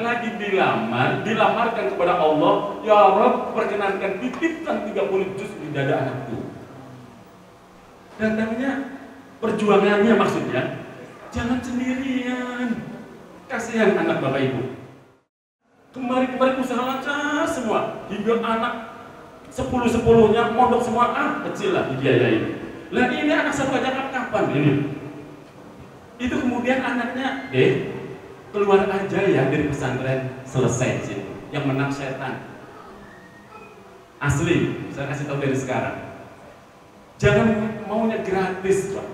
lagi dilamarkan kepada Allah, ya Rabb, perkenankan titipkan 30 juz di dada anakku. Dan namanya perjuangannya, maksudnya jangan sendirian. Kasihan anak bapak ibu. Kemarin usaha lancar semua, hingga anak 10-10-nya mondok semua, kecil lah dibiayai. Lagi ini anak satu aja kapan ini? Itu kemudian anaknya, keluar aja ya dari pesantren, selesai sih. Yang menang setan. Asli, saya kasih tahu dari sekarang. Jangan maunya gratis, Pak.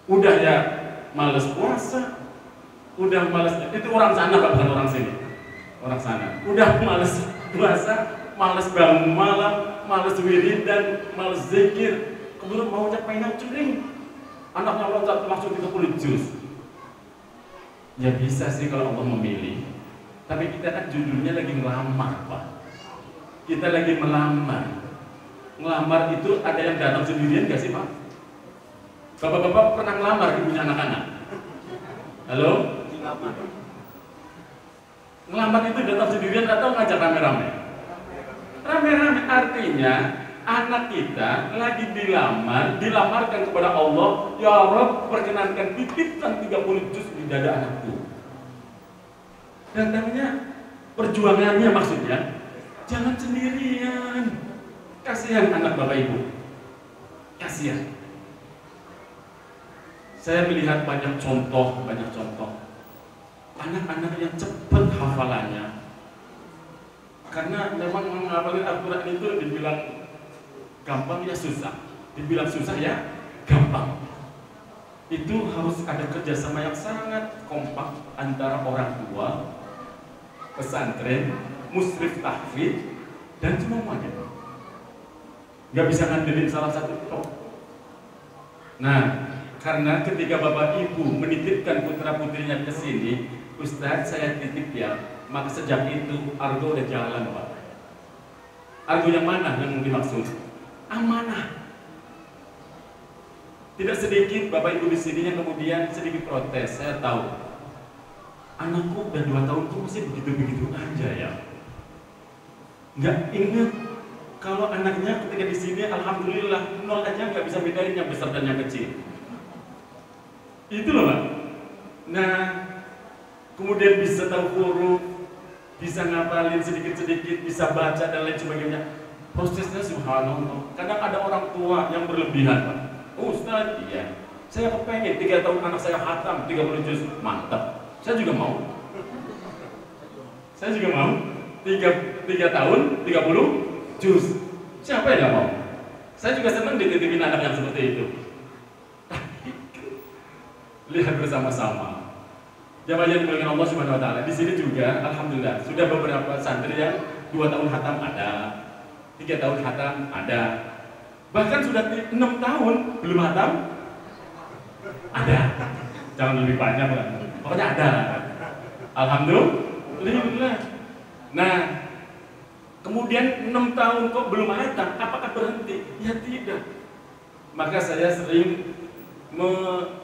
Udah ya males puasa, udah males, itu orang sana Pak, bukan orang sini. Orang sana. Udah males puasa, males bangun malam, males wiridan, males zikir, kemudian maunya mainan cering. Anaknya loncat langsung 30 juz. Ya bisa sih kalau Allah memilih. Tapi kita kan judulnya lagi ngelamar, Pak. Kita lagi melamar. Ngelamar itu ada yang datang sendirian gak sih Pak? Bapak-bapak pernah ngelamar punya anak-anak? Halo? Ngelamar itu datang sendirian atau ngajak rame-rame? Rame-rame, artinya anak kita lagi dilamarkan kepada Allah, ya Rabb, perkenankan titipkan 30 juz di dada anakku. Dan namanya perjuangannya, maksudnya jangan sendirian. Kasihan anak bapak ibu, kasihan. Saya melihat banyak contoh anak-anak yang cepat hafalannya, karena memang menghafalin Al-Quran itu dibilang gampang ya susah, dibilang susah ya gampang. Itu harus ada kerjasama yang sangat kompak antara orang tua, pesantren, musyrif tahfidz, dan semuanya. Gak bisa ngandelin salah satu tok. Nah, karena ketika bapak ibu menitipkan putra putrinya ke sini, Ustadz saya titip ya, maka sejak itu Argo udah jalan Pak. Argo yang mana yang dimaksud? Amanah. Tidak sedikit bapak ibu di sini yang kemudian sedikit protes. Saya tahu anakku udah 2 tahun kok masih begitu-begitu aja ya. Nggak ingat kalau anaknya ketika di sini, alhamdulillah 0 aja nggak bisa bedain yang besar dan yang kecil. Itu loh Pak. Nah, kemudian bisa tahu huruf, bisa ngapalin sedikit-sedikit, bisa baca dan lain sebagainya. Prosesnya subhanallah. Kadang ada orang tua yang berlebihan Pak. Ustaz, iya, saya kepengen 3 tahun anak saya khatam 30 juz, mantap. Saya juga mau. Saya juga mau. 3 tahun 30 juz. Siapa yang gak mau? Saya juga senang dititipin anak yang seperti itu. Lihat bersama-sama. Jamaah yang dimuliakan Allah Subhanahu wa taala. Di sini juga alhamdulillah sudah beberapa santri yang 2 tahun khatam ada, 3 tahun khatam ada. Bahkan sudah 6 tahun belum khatam ada. Jangan lebih banyak lah. Pokoknya ada. Alhamdulillah. Nah, kemudian 6 tahun kok belum khatam, apakah berhenti? Ya tidak. Maka saya sering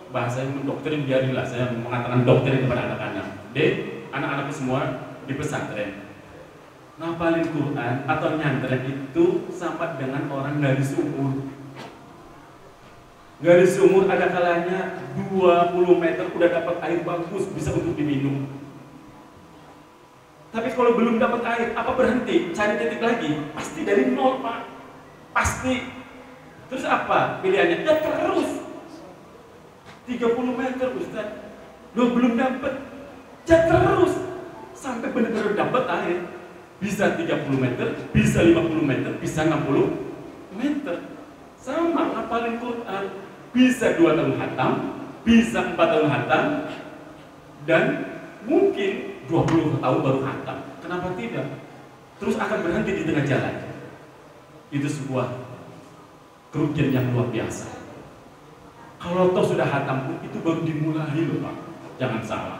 bahasa mendoktrin, biarilah saya mengatakan doktrin kepada anak-anak. Anak-anakku semua di pesantren, ngapalin Quran atau nyantren itu sama dengan orang garis umur. Garis umur ada kalanya 20 meter udah dapat air bagus, bisa untuk diminum. Tapi kalau belum dapat air, apa berhenti? Cari titik lagi, pasti dari 0 Pak. Pasti. Terus apa pilihannya? Ya terus 30 meter Ustaz, belum dapat, ya terus sampai benar-benar dapat air. Bisa 30 meter, bisa 50 meter, bisa 60 meter. Sama ngapalin Quran, bisa 2 tahun khatam, bisa 4 tahun khatam, dan mungkin 20 tahun baru khatam. Kenapa tidak? Terus akan berhenti di tengah jalan. Itu sebuah kerugian yang luar biasa. Kalau toh sudah khatam pun itu baru dimulai loh Pak. Jangan salah.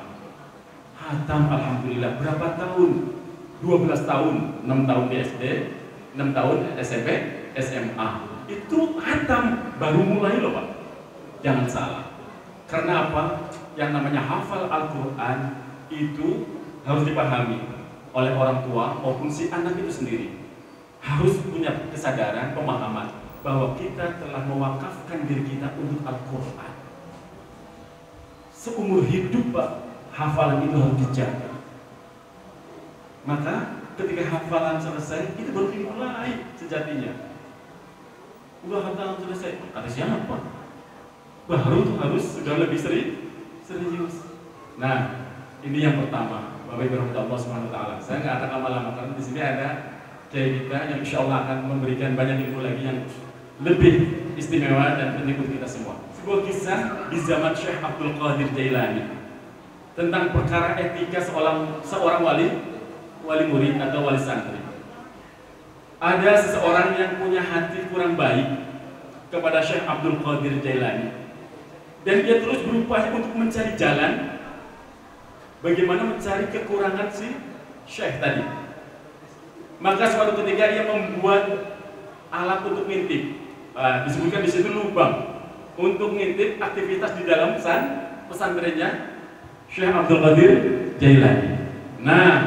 Khatam alhamdulillah berapa tahun? 12 tahun, 6 tahun di SD, 6 tahun SMP, SMA. Itu khatam baru mulai loh Pak. Jangan salah. Karena apa? Yang namanya hafal Al-Quran itu harus dipahami oleh orang tua maupun si anak itu sendiri. Harus punya kesadaran, pemahaman bahwa kita telah mewakafkan diri kita untuk Al-Quran. Seumur hidup Pak, hafalan itu harus dijaga. Maka ketika hafalan selesai, itu baru dimulai sejatinya. Udah hafalan selesai, kata siapa? Baru harus sudah lebih serius. Nah, ini yang pertama. Bapak Ibu rahmatullah subhanahu wa ta'ala. Saya nggak akan lama-lama karena di sini ada kiai kita yang insya Allah akan memberikan banyak ilmu lagi yang lebih istimewa dan penting untuk kita semua. Sebuah kisah di zaman Syekh Abdul Qadir Jailani tentang perkara etika seorang wali murid atau wali santri. Ada seseorang yang punya hati kurang baik kepada Syekh Abdul Qadir Jailani, dan dia terus berupaya untuk mencari jalan bagaimana mencari kekurangan si Syekh tadi. Maka suatu ketika dia membuat alat untuk ngintip, disebutkan di situ lubang untuk ngintip aktivitas di dalam pesantrennya Syekh Abdul Qadir Jailani. Nah,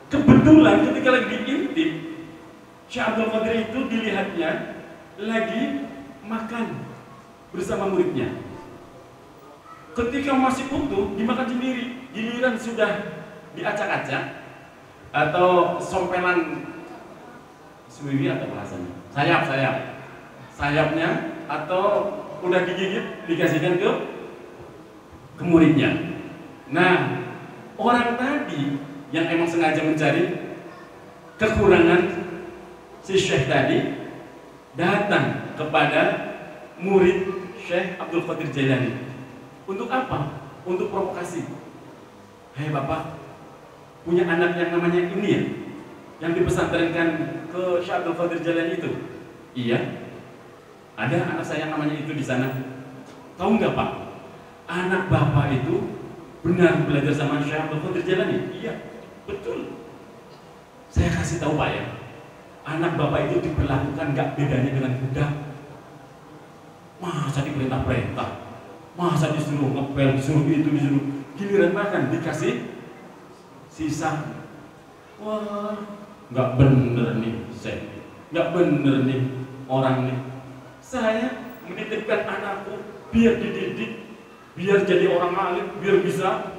kebetulan ketika lagi diintip, Syekh Abdul Qadir itu dilihatnya lagi makan bersama muridnya. Ketika masih utuh dimakan sendiri, giliran sudah diacak-acak atau sompelan suwi atau bahasanya sayapnya atau udah digigit dikasihkan ke muridnya. Nah, orang tadi yang emang sengaja mencari kekurangan si Syekh tadi datang kepada murid Syekh Abdul Qadir Jailani. Untuk apa? Untuk provokasi. Hei Bapak, punya anak yang namanya ini ya, yang dipesantrenkan ke Syekh Abdul Qadir Jailani itu? Iya, ada anak saya yang namanya itu di sana. Tahu nggak Pak? Anak Bapak itu benar belajar sama Syekh Abdul Qadir Jailani? Iya, betul. Saya kasih tahu Pak ya, anak Bapak itu diperlakukan nggak bedanya dengan budak. Masa diperintah-perintah, masa disuruh ngepel, disuruh itu, disuruh giliran makan dikasih sisa. Wah, nggak bener nih saya, nggak bener nih orang nih. Saya menitipkan anakku biar dididik, biar jadi orang alim, biar bisa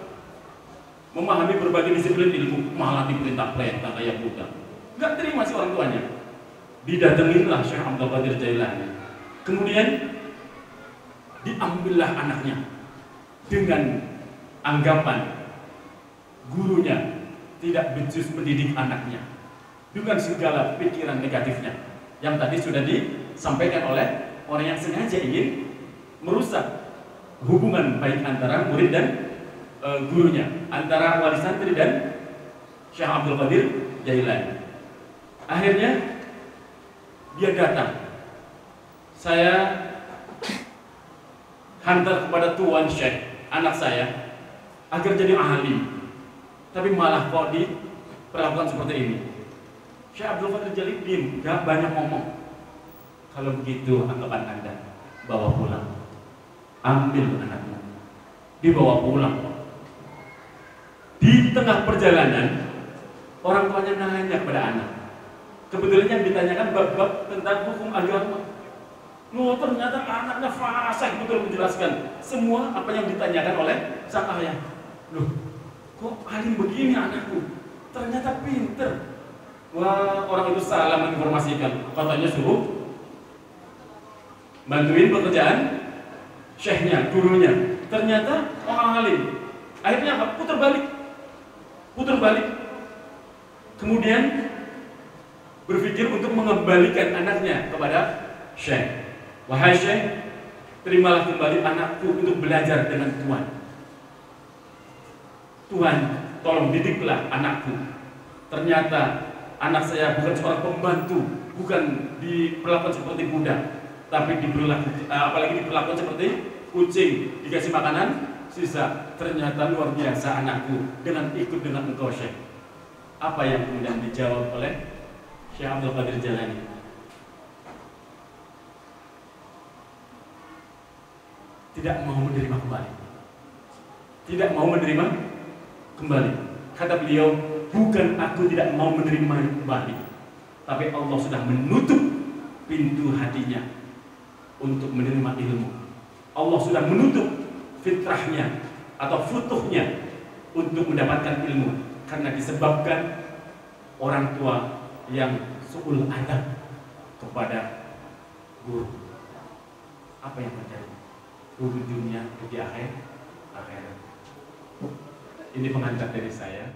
memahami berbagai disiplin ilmu, malah diperintah-perintah kayak budak. Nggak terima sih orang tuanya. Didatanginlah Syekh Abdul Qadir Jailani. Kemudian diambillah anaknya dengan anggapan gurunya tidak becus mendidik anaknya dengan segala pikiran negatifnya yang tadi sudah disampaikan oleh orang yang sengaja ingin merusak hubungan baik antara murid dan gurunya, antara wali santri dan Syekh Abdul Qadir Jailani. Akhirnya dia datang. Saya hantar kepada Tuan Syekh anak saya agar jadi ahli, tapi malah kok diperlakukan seperti ini. Syekh Abdul Qadir Jailani diam, gak banyak ngomong. Kalau begitu anggapan Anda, bawa pulang, ambil anakmu, dibawa pulang. Di tengah perjalanan orang tuanya nanya kepada anak. Kebetulan yang ditanyakan bab-bab tentang hukum agama. Loh, ternyata anaknya fasih betul menjelaskan semua apa yang ditanyakan oleh sang ayah. Loh, kok alim begini anakku? Ternyata pinter. Wah, orang itu salah menginformasikan. Katanya suruh bantuin pekerjaan syekhnya, gurunya. Ternyata orang alim. Akhirnya apa? Putar balik. Kemudian berpikir untuk mengembalikan anaknya kepada Syekh. Wahai Syekh, terimalah kembali anakku untuk belajar dengan Tuhan. Tuhan, tolong didiklah anakku. Ternyata anak saya bukan seorang pembantu, bukan diperlakukan seperti budak, tapi apalagi diperlakukan seperti kucing, dikasih makanan sisa. Ternyata luar biasa anakku dengan ikut dengan engkau Syekh. Apa yang kemudian dijawab oleh Syekh Abdul Qadir Jailani? Tidak mau menerima kembali. Tidak mau menerima kembali. Kata beliau, bukan aku tidak mau menerima kembali, tapi Allah sudah menutup pintu hatinya untuk menerima ilmu. Allah sudah menutup fitrahnya atau futuhnya untuk mendapatkan ilmu, karena disebabkan orang tua yang su'ul adab kepada guru. Apa yang terjadi? Guru dunia di akhirat. Ini pengantar dari saya.